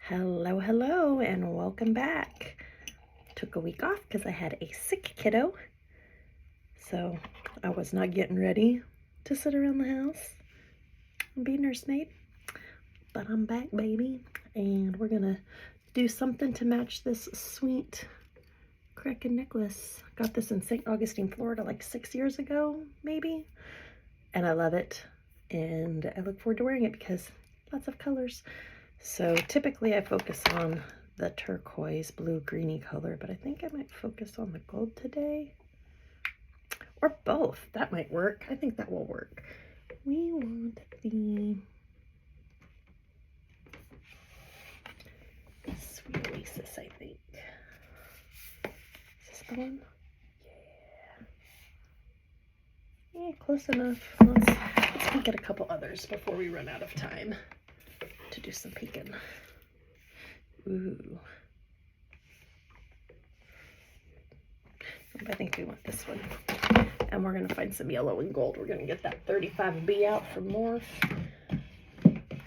Hello, and welcome back. Took a week off because I had a sick kiddo, so I was not getting ready to sit around the house and be nursemaid. But I'm back, baby, and we're gonna do something to match this sweet Kraken necklace. Got this in St. Augustine, Florida, like 6 years ago, maybe, and I love it, and I look forward to wearing it because lots of colors. So typically I focus on the turquoise blue greeny color, but I think I might focus on the gold today, or both. That might work. I think that will work. We want the Sweet Oasis, I think. Is this the one? Yeah, close enough. Let's peek at a couple others before we run out of time to do some peeking. Ooh. I think we want this one. And we're going to find some yellow and gold. We're going to get that 35B out from Morph,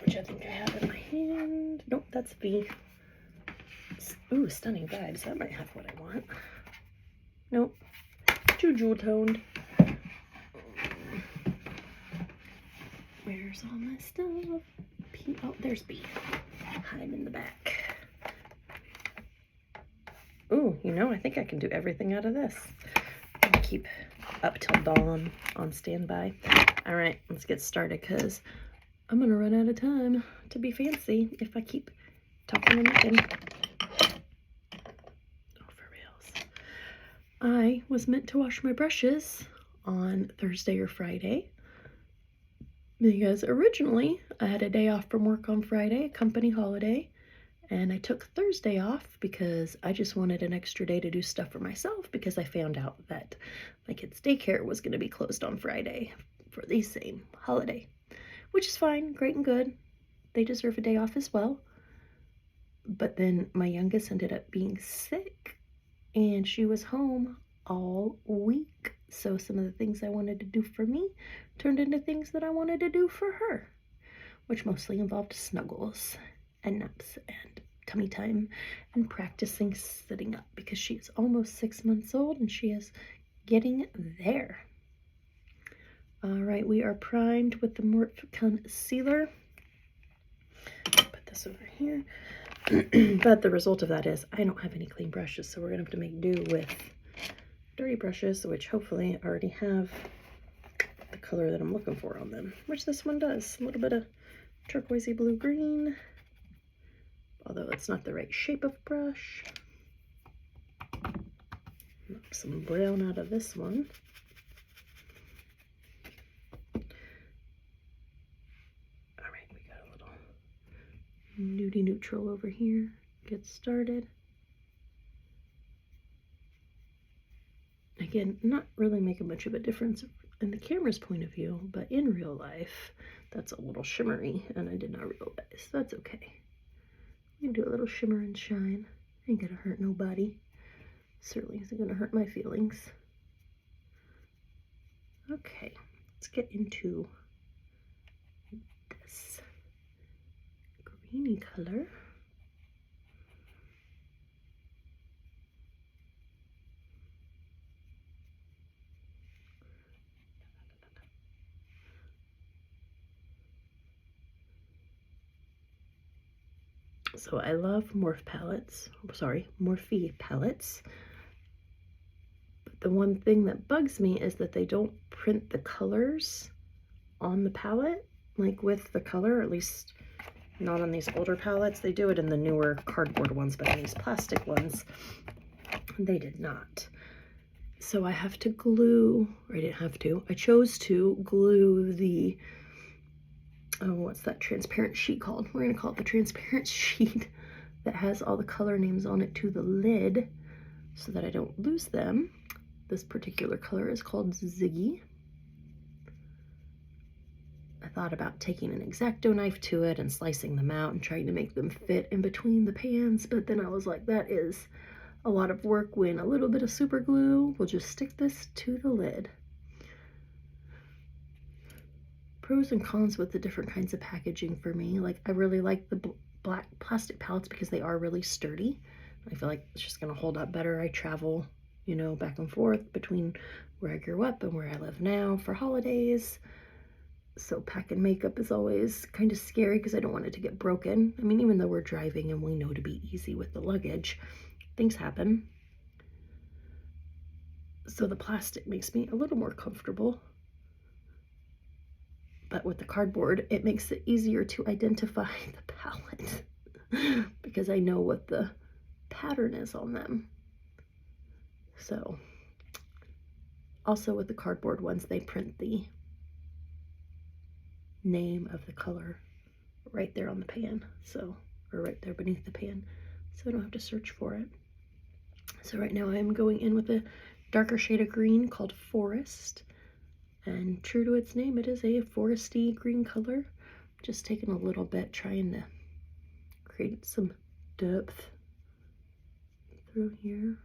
which I think I have in my hand. Nope, that's V. Ooh, Stunning Vibes. That might have what I want. Nope. Too jewel toned. Where's all my stuff? P. Oh, there's B. Hide in the back. Ooh, I think I can do everything out of this. I'll keep up till dawn on standby. All right, let's get started because I'm gonna run out of time to be fancy if I keep talking and looking. Oh, for reals. I was meant to wash my brushes on Thursday or Friday because originally I had a day off from work on Friday, a company holiday, and I took Thursday off because I just wanted an extra day to do stuff for myself because I found out that my kid's daycare was going to be closed on Friday for the same holiday, which is fine, great and good. They deserve a day off as well. But then my youngest ended up being sick and she was home all week. So some of the things I wanted to do for me turned into things that I wanted to do for her, which mostly involved snuggles and naps and tummy time and practicing sitting up because she is almost 6 months old and she is getting there. All right, we are primed with the Morph Concealer. Put this over here. But the result of that is I don't have any clean brushes, so we're gonna have to make do with dirty brushes, which hopefully already have the color that I'm looking for on them, which this one does. A little bit of turquoisey blue green, although it's not the right shape of brush. Knock some brown out of this one. All right, we got a little nudie neutral over here. Get started. Again, not really making much of a difference in the camera's point of view, but in real life, that's a little shimmery, and I did not realize. That's okay. We can do a little shimmer and shine. Ain't gonna hurt nobody. Certainly isn't gonna hurt my feelings. Okay, let's get into this greeny color. So I love Morphe palettes. Morphe palettes. But the one thing that bugs me is that they don't print the colors on the palette, like with the color, at least not on these older palettes. They do it in the newer cardboard ones, but in these plastic ones, they did not. So I have to glue, or I didn't have to, I chose to glue the, what's that transparent sheet called? We're gonna call it the transparent sheet that has all the color names on it to the lid so that I don't lose them. This particular color is called Ziggy. I thought about taking an X-Acto knife to it and slicing them out and trying to make them fit in between the pans, but then I was like, that is a lot of work when a little bit of super glue will just stick this to the lid. Pros and cons with the different kinds of packaging for me. Like, I really like the black plastic palettes because they are really sturdy. I feel like it's just gonna hold up better. I travel, you know, back and forth between where I grew up and where I live now for holidays. So packing makeup is always kind of scary because I don't want it to get broken. I mean, even though we're driving and we know to be easy with the luggage, things happen. So the plastic makes me a little more comfortable. But with the cardboard, it makes it easier to identify the palette because I know what the pattern is on them. So also with the cardboard ones, they print the name of the color right there on the pan, so, or right there beneath the pan, so I don't have to search for it. So right now I'm going in with a darker shade of green called Forest, and true to its name, it is a foresty green color. Just taking a little bit, trying to create some depth through here.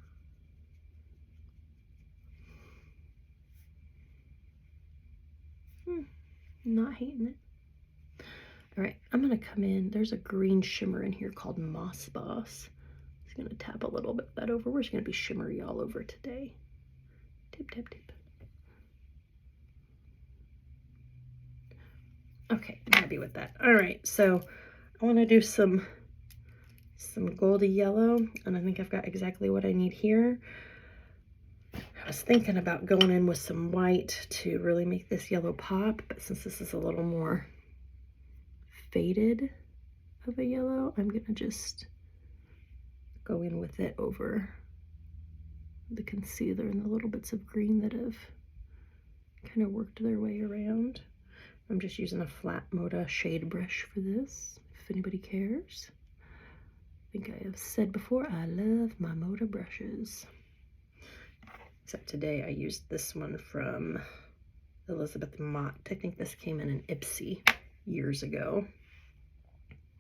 Not hating it. All right, I'm gonna come in. There's a green shimmer in here called Moss Boss. Just gonna tap a little bit of that over. We're just gonna be shimmery all over today. Tip, tap, tip. Okay, I'm happy with that. All right, so I want to do some goldy yellow, and I think I've got exactly what I need here. I was thinking about going in with some white to really make this yellow pop, but since this is a little more faded of a yellow, I'm gonna just go in with it over the concealer and the little bits of green that have kind of worked their way around. I'm just using a flat Moda shade brush for this, if anybody cares. I think I have said before, I love my Moda brushes. Except today I used this one from Elizabeth Mott. I think this came in an Ipsy years ago.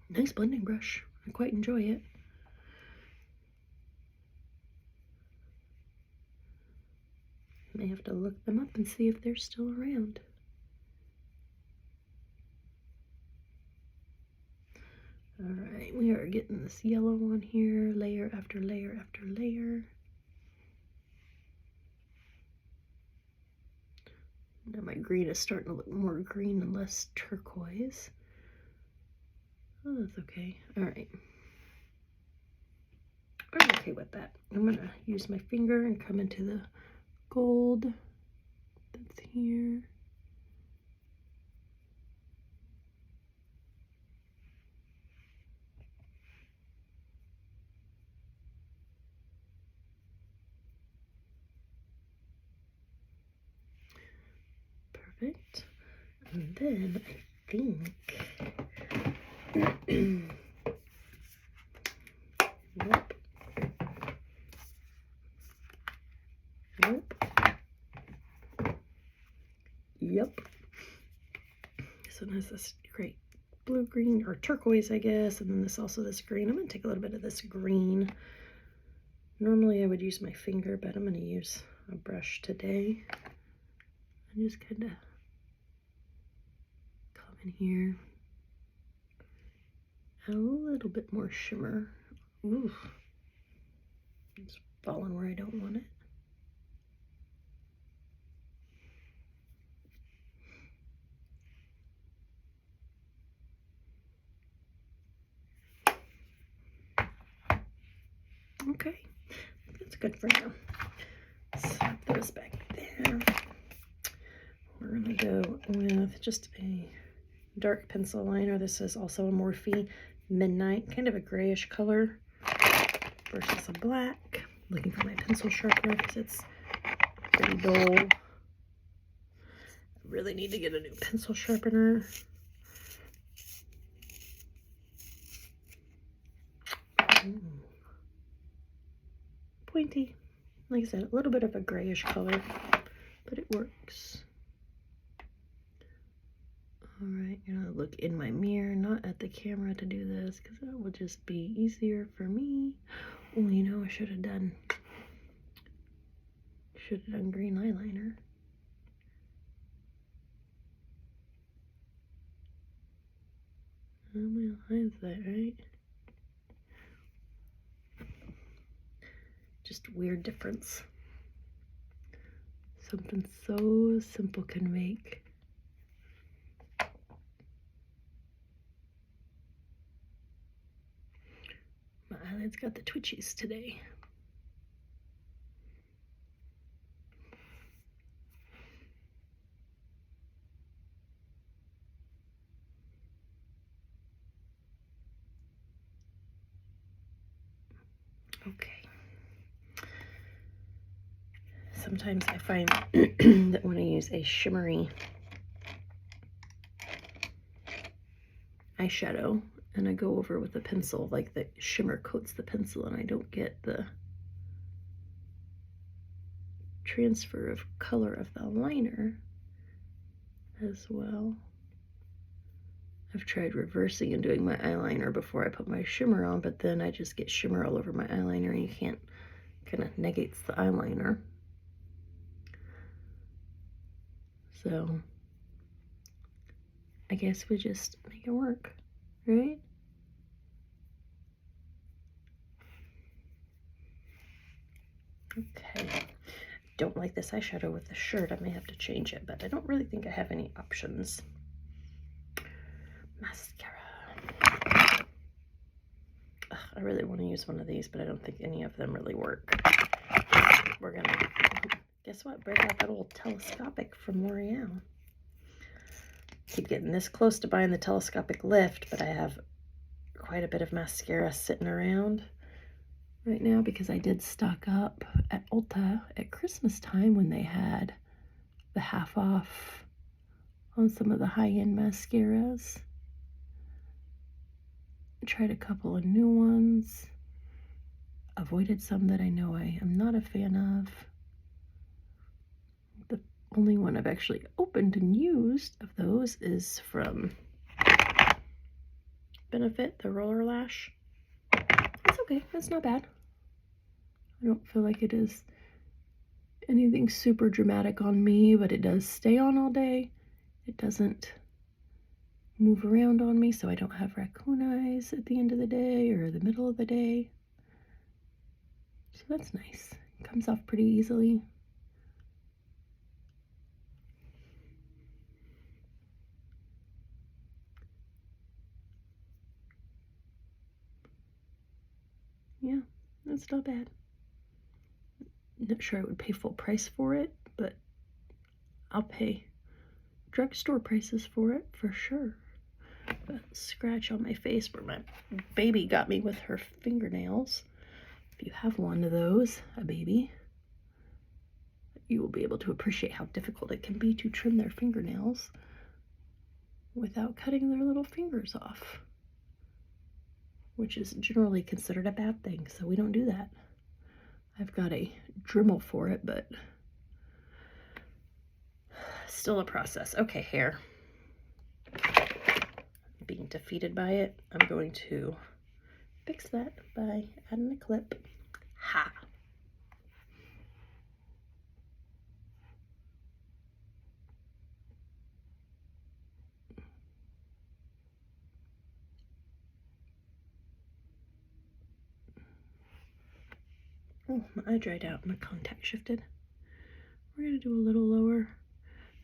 Nice blending brush. I quite enjoy it. May have to look them up and see if they're still around. All right, we are getting this yellow on here, layer after layer after layer. Now my green is starting to look more green and less turquoise. Oh, that's okay. All right. I'm okay with that. I'm gonna use my finger and come into the gold that's here. Perfect. And then I think nope. Nope. Yep. This one has this great blue green or turquoise, I guess, and then this green. I'm gonna take a little bit of this green. Normally I would use my finger, but I'm gonna use a brush today. And just kind of come in here. Add a little bit more shimmer. Ooh. It's falling where I don't want it. Okay, that's good for now. Slap those back there. We're gonna go with just a dark pencil liner. This is also a Morphe Midnight, kind of a grayish color versus a black. Looking for my pencil sharpener because it's pretty dull. I really need to get a new pencil sharpener. Ooh. Pointy. Like I said, a little bit of a grayish color, but it works. All right, I'm gonna look in my mirror, not at the camera to do this, because that will just be easier for me. Oh, you know, I should have done green eyeliner. How many lines is that, right? Just weird difference. Something so simple can make. My eyelid's got the twitchies today. Okay. Sometimes I find that when I use a shimmery eyeshadow and I go over with a pencil, like the shimmer coats the pencil and I don't get the transfer of color of the liner as well. I've tried reversing and doing my eyeliner before I put my shimmer on, but then I just get shimmer all over my eyeliner and you can't, kind of negates the eyeliner. So I guess we just make it work, right? Okay. Don't like this eyeshadow with the shirt. I may have to change it, but I don't really think I have any options. Mascara. Ugh, I really want to use one of these, but I don't think any of them really work. We're gonna, guess what? Break out that old telescopic from L'Oreal. Keep getting this close to buying the telescopic lift, but I have quite a bit of mascara sitting around right now because I did stock up at Ulta at Christmas time when they had the half off on some of the high-end mascaras. I tried a couple of new ones, avoided some that I know I am not a fan of. The only one I've actually opened and used of those is from Benefit, the Roller Lash. It's okay, it's not bad. I don't feel like it is anything super dramatic on me, but it does stay on all day. It doesn't move around on me, so I don't have raccoon eyes at the end of the day or the middle of the day. So that's nice. It comes off pretty easily. Yeah, that's not bad. Not sure I would pay full price for it, but I'll pay drugstore prices for it for sure. But scratch on my face where my baby got me with her fingernails. If you have one of those, a baby, you will be able to appreciate how difficult it can be to trim their fingernails without cutting their little fingers off, which is generally considered a bad thing, so we don't do that. I've got a Dremel for it, but still a process. Okay, hair. Being defeated by it, I'm going to fix that by adding a clip. Ha! Oh, my eye dried out, my contact shifted. We're gonna do a little lower.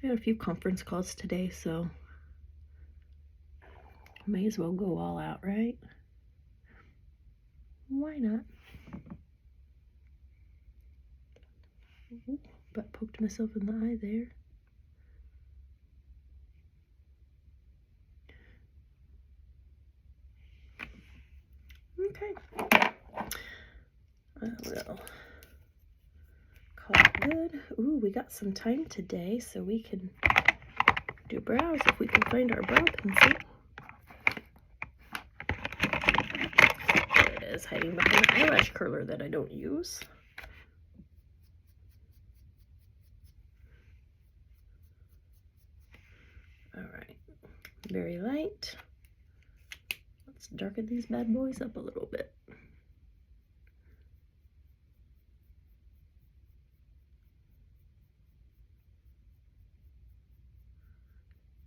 I had a few conference calls today, so may as well go all out, right? Why not? Ooh, but poked myself in the eye there. Okay. I will call it good. Ooh, we got some time today, so we can do brows if we can find our brow pencil. There it is, hiding behind the eyelash curler that I don't use. All right, very light. Let's darken these bad boys up a little bit.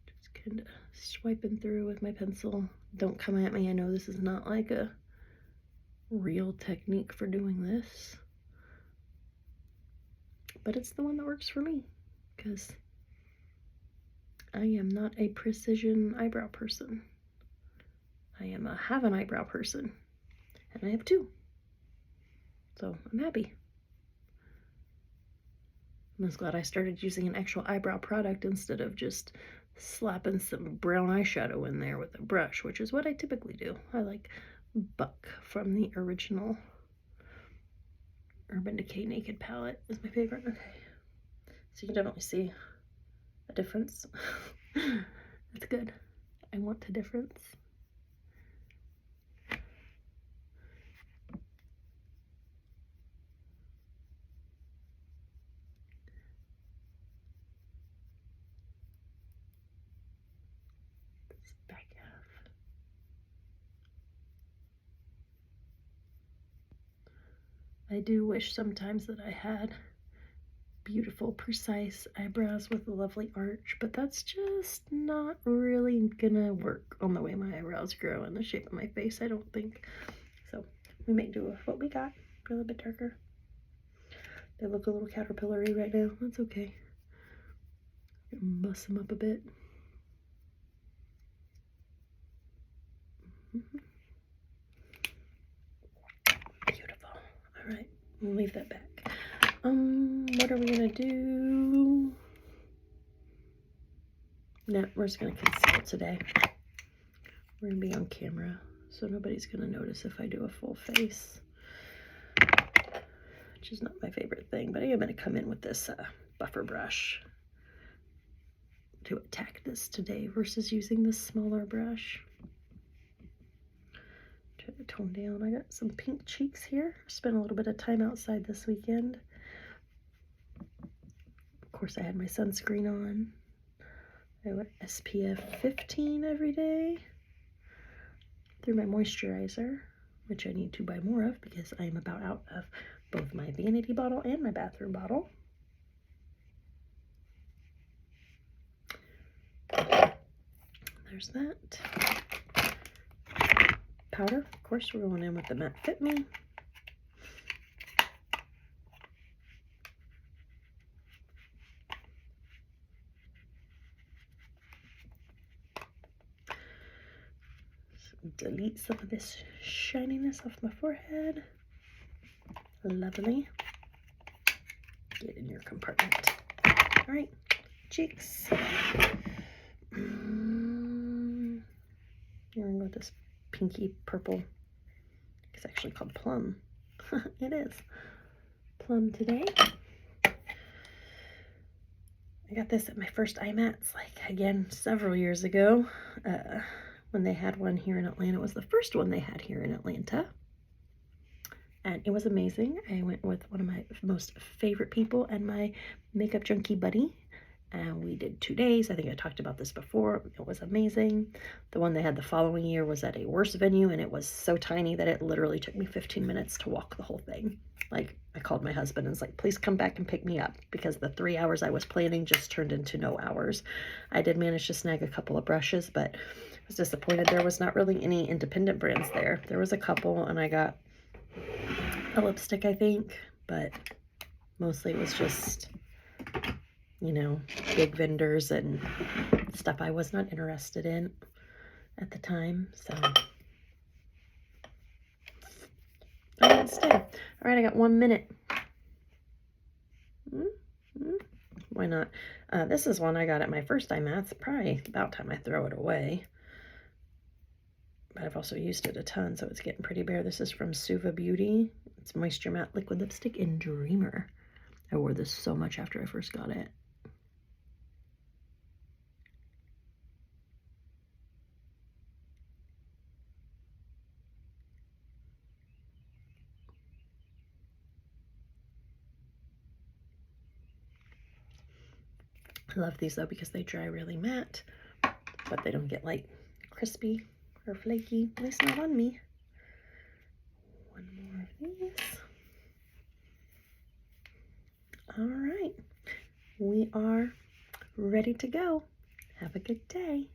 Just kind of swiping through with my pencil. Don't come at me. I know this is not like a real technique for doing this, but it's the one that works for me because I am not a precision eyebrow person. I am a have an eyebrow person, and I have two, so I'm happy. I'm just glad I started using an actual eyebrow product instead of just slapping some brown eyeshadow in there with a brush, which is what I typically do. I like Buck from the original Urban Decay Naked palette is my favorite. Okay, so you can definitely see a difference. That's good. I want a difference. This back half. I do wish sometimes that I had beautiful, precise eyebrows with a lovely arch, but that's just not really gonna work on the way my eyebrows grow and the shape of my face, I don't think. So we may do with what we got, a little bit darker. They look a little caterpillar-y right now. That's okay. Bust them up a bit. Beautiful. All right, we'll leave that back. What are we gonna do? No, we're just gonna conceal today. We're gonna be on camera, so nobody's gonna notice if I do a full face, which is not my favorite thing, but I am gonna come in with this buffer brush to attack this today versus using this smaller brush. Try to tone down. I got some pink cheeks here. Spent a little bit of time outside this weekend. Of course, I had my sunscreen on. I went SPF 15 every day. Through my moisturizer, which I need to buy more of because I am about out of both my vanity bottle and my bathroom bottle. There's that. Powder, of course, we're going in with the Matte Fit Me. Delete some of this shininess off my forehead. Lovely. Get in your compartment. All right, cheeks. You're gonna go with this pinky purple. It's actually called Plum. It is. Plum today. I got this at my first IMATS, like, again, several years ago. When they had one here in Atlanta. It was the first one they had here in Atlanta. And it was amazing. I went with one of my most favorite people and my makeup junkie buddy. And we did 2 days. I think I talked about this before. It was amazing. The one they had the following year was at a worse venue, and it was so tiny that it literally took me 15 minutes to walk the whole thing. Like, I called my husband and was like, please come back and pick me up, because the 3 hours I was planning just turned into no hours. I did manage to snag a couple of brushes, but I was disappointed there was not really any independent brands there. There was a couple, and I got a lipstick, I think, but mostly it was just, you know, big vendors and stuff I was not interested in at the time, so I didn't stay. All right, I got 1 minute. Why not? This is one I got at my first IMATS. Probably about time I throw it away. But I've also used it a ton, so it's getting pretty bare. This is from Suva Beauty. It's Moisture Matte Liquid Lipstick in Dreamer. I wore this so much after I first got it. I love these though because they dry really matte, but they don't get like crispy or flaky, at least not on me. One more of these. All right, we are ready to go. Have a good day.